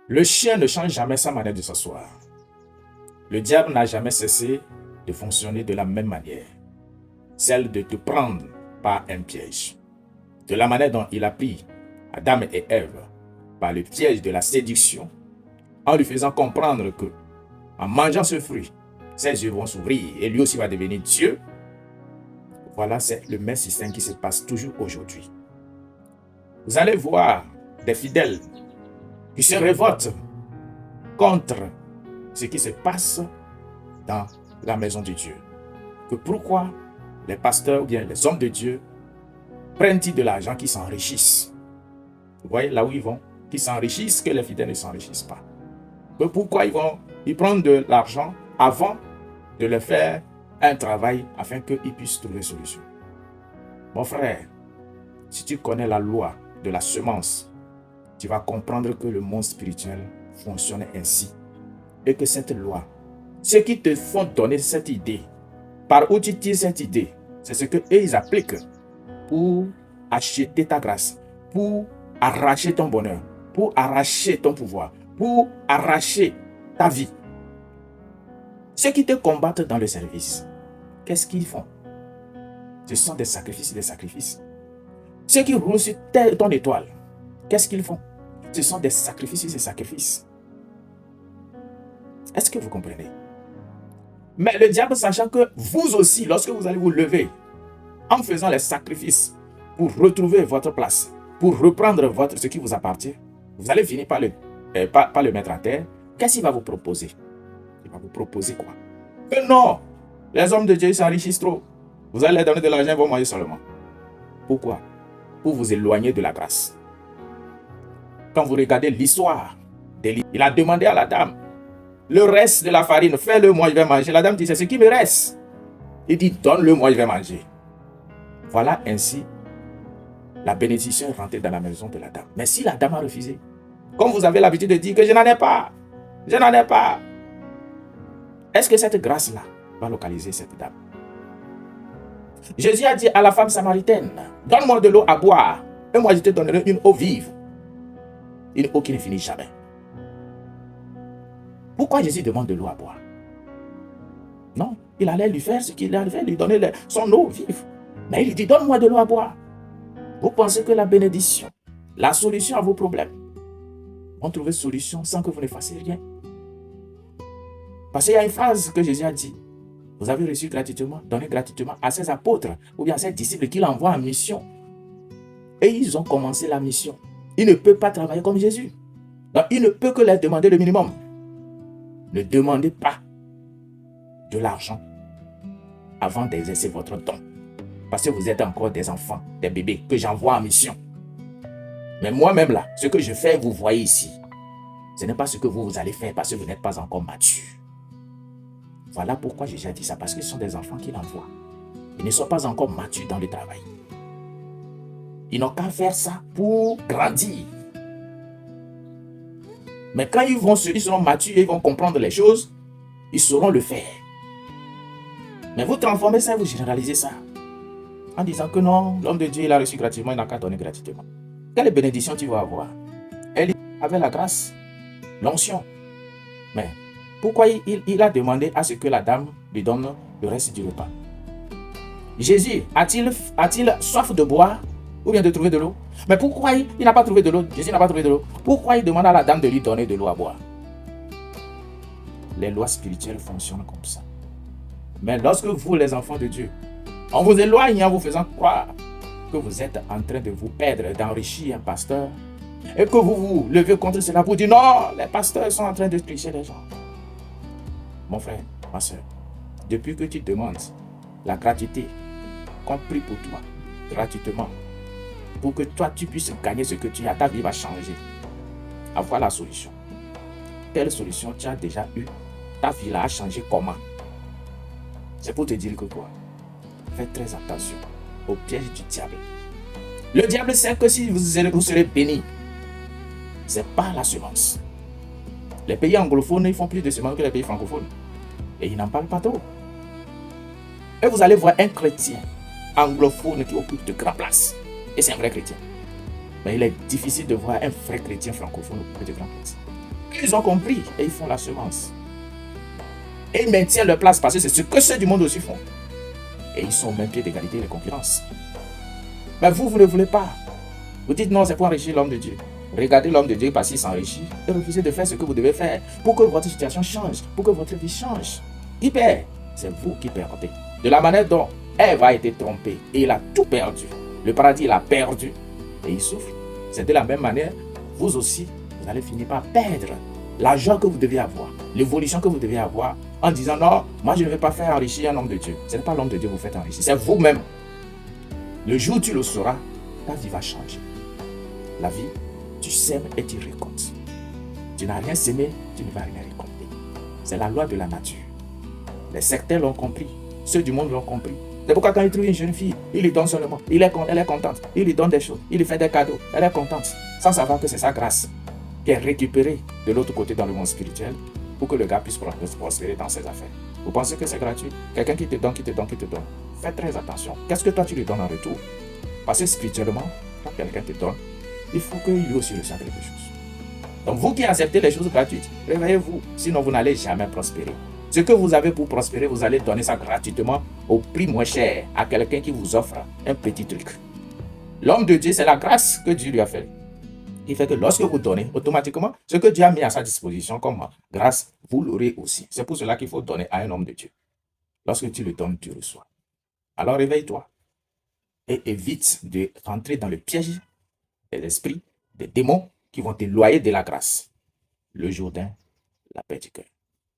Le chien ne change jamais sa manière de s'asseoir. Le diable n'a jamais cessé de fonctionner de la même manière, celle de te prendre par un piège. De la manière dont il a pris Adam et Ève par le piège de la séduction, en lui faisant comprendre que, en mangeant ce fruit, ses yeux vont s'ouvrir et lui aussi va devenir Dieu. Voilà, c'est le même système qui se passe toujours aujourd'hui. Vous allez voir des fidèles qui se révoltent contre ce qui se passe dans la maison de Dieu. Que pourquoi les pasteurs ou bien les hommes de Dieu prennent-ils de l'argent qui s'enrichissent? Vous voyez là où ils vont, qui s'enrichissent, que les fidèles ne s'enrichissent pas. Que pourquoi ils prennent de l'argent avant de leur faire un travail afin qu'ils puissent trouver solution. Mon frère, si tu connais la loi de la semence, tu vas comprendre que le monde spirituel fonctionne ainsi. Et que cette loi, ceux qui te font donner cette idée, par où tu tires cette idée, c'est ce qu'ils appliquent pour acheter ta grâce, pour arracher ton bonheur, pour arracher ton pouvoir, pour arracher ta vie. Ceux qui te combattent dans le service, qu'est-ce qu'ils font? Ce sont des sacrifices et des sacrifices. Ceux qui roulent sur ton étoile, qu'est-ce qu'ils font? Ce sont des sacrifices et des sacrifices. Est-ce que vous comprenez? Mais le diable, sachant que vous aussi, lorsque vous allez vous lever, en faisant les sacrifices pour retrouver votre place, pour reprendre ce qui vous appartient, vous allez finir par le mettre à terre. Qu'est-ce qu'il va vous proposer? Il va vous proposer quoi? Que non, les hommes de Dieu s'enrichissent trop. Vous allez leur donner de l'argent, ils vont manger seulement. Pourquoi? Pour vous éloigner de la grâce. Quand vous regardez l'histoire d'Élie, il a demandé à la dame, le reste de la farine, fais-le moi, je vais manger. La dame dit, c'est ce qui me reste. Il dit, donne-le moi, je vais manger. Voilà ainsi la bénédiction est rentrée dans la maison de la dame. Mais si la dame a refusé, comme vous avez l'habitude de dire que je n'en ai pas, est-ce que cette grâce-là va localiser cette dame? Jésus a dit à la femme samaritaine, donne-moi de l'eau à boire, et moi je te donnerai une eau vive. Une eau qui ne finit jamais. Pourquoi Jésus demande de l'eau à boire? Non, il allait lui faire ce qu'il allait lui donner son eau vive. Mais il lui dit, donne-moi de l'eau à boire. Vous pensez que la bénédiction, la solution à vos problèmes, vont trouver solution sans que vous ne fassiez rien? Parce qu'il y a une phrase que Jésus a dit, vous avez reçu gratuitement, donné gratuitement à ses apôtres ou bien à ses disciples qu'il envoie en mission. Et ils ont commencé la mission. Ils ne peuvent pas travailler comme Jésus. Donc, il ne peut que leur demander le minimum. Ne demandez pas de l'argent avant d'exercer votre don. Parce que vous êtes encore des enfants, des bébés que j'envoie en mission. Mais moi-même là, ce que je fais, vous voyez ici, ce n'est pas ce que vous allez faire parce que vous n'êtes pas encore mature. Voilà pourquoi j'ai déjà dit ça, parce que ce sont des enfants qu'il envoie. Ils ne sont pas encore matures dans le travail. Ils n'ont qu'à faire ça pour grandir. Mais quand ils seront matures et ils vont comprendre les choses, ils sauront le faire. Mais vous transformez ça et vous généralisez ça. En disant que non, l'homme de Dieu, il a reçu gratuitement, il n'a qu'à donner gratuitement. Quelle bénédiction tu vas avoir? Elle avait la grâce, l'onction. Mais pourquoi il a demandé à ce que la dame lui donne le reste du repas? Jésus a-t-il soif de boire ou bien de trouver de l'eau? Mais pourquoi il n'a pas trouvé de l'eau? Jésus n'a pas trouvé de l'eau. Pourquoi il demande à la dame de lui donner de l'eau à boire? Les lois spirituelles fonctionnent comme ça. Mais lorsque vous, les enfants de Dieu, on vous éloigne en vous faisant croire que vous êtes en train de vous perdre, d'enrichir un pasteur, et que vous vous levez contre cela pour dire non, les pasteurs sont en train de tricher les gens. Mon frère, ma soeur, depuis que tu demandes la gratuité qu'on prie pour toi, gratuitement, pour que toi tu puisses gagner ce que tu as, ta vie va changer. Avoir la solution. Quelle solution tu as déjà eue? Ta vie là a changé comment? C'est pour te dire que quoi? Faites très attention au piège du diable. Le diable sait que si vous serez bénis, c'est pas la semence. Les pays anglophones, ils font plus de semences que les pays francophones. Et ils n'en parlent pas trop. Et vous allez voir un chrétien anglophone qui occupe de grandes places. Et c'est un vrai chrétien. Mais il est difficile de voir un vrai chrétien francophone occuper de grandes places. Ils ont compris et ils font la semence. Et ils maintiennent leur place parce que c'est ce que ceux du monde aussi font. Et ils sont au même pied d'égalité et de concurrence. Mais vous ne voulez pas. Vous dites non, c'est pour enrichir l'homme de Dieu. Regardez l'homme de Dieu parce qu'il s'enrichit et refusez de faire ce que vous devez faire pour que votre situation change, pour que votre vie change. Qui perd? C'est vous qui perdez. De la manière dont Ève a été trompée et il a tout perdu. Le paradis, il a perdu et il souffre. C'est de la même manière, vous aussi, vous allez finir par perdre la joie que vous devez avoir, l'évolution que vous devez avoir en disant non, moi je ne vais pas faire enrichir un homme de Dieu. Ce n'est pas l'homme de Dieu que vous faites enrichir, c'est vous-même. Le jour où tu le sauras, ta vie va changer. La vie, tu sèmes et tu récoltes. Tu n'as rien sémé, tu ne vas rien récolter. C'est la loi de la nature. Les sectaires l'ont compris, ceux du monde l'ont compris. C'est pourquoi quand ils trouvent une jeune fille, ils lui donnent seulement. Elle est contente. Il lui donne des choses. Il lui fait des cadeaux. Elle est contente. Sans savoir que c'est sa grâce qui est récupérée de l'autre côté dans le monde spirituel pour que le gars puisse prospérer dans ses affaires. Vous pensez que c'est gratuit? Quelqu'un qui te donne. Faites très attention. Qu'est-ce que toi tu lui donnes en retour? Parce que spirituellement, quand quelqu'un te donne, il faut que lui aussi reçoive quelque chose. Donc vous qui acceptez les choses gratuites, réveillez-vous. Sinon vous n'allez jamais prospérer. Ce que vous avez pour prospérer, vous allez donner ça gratuitement au prix moins cher à quelqu'un qui vous offre un petit truc. L'homme de Dieu, c'est la grâce que Dieu lui a fait. Il fait que lorsque vous donnez, automatiquement, ce que Dieu a mis à sa disposition comme grâce, vous l'aurez aussi. C'est pour cela qu'il faut donner à un homme de Dieu. Lorsque tu le donnes, tu reçois. Alors réveille-toi et évite de rentrer dans le piège des esprits, des démons qui vont t'éloigner de la grâce. Le Jourdain, la paix du cœur.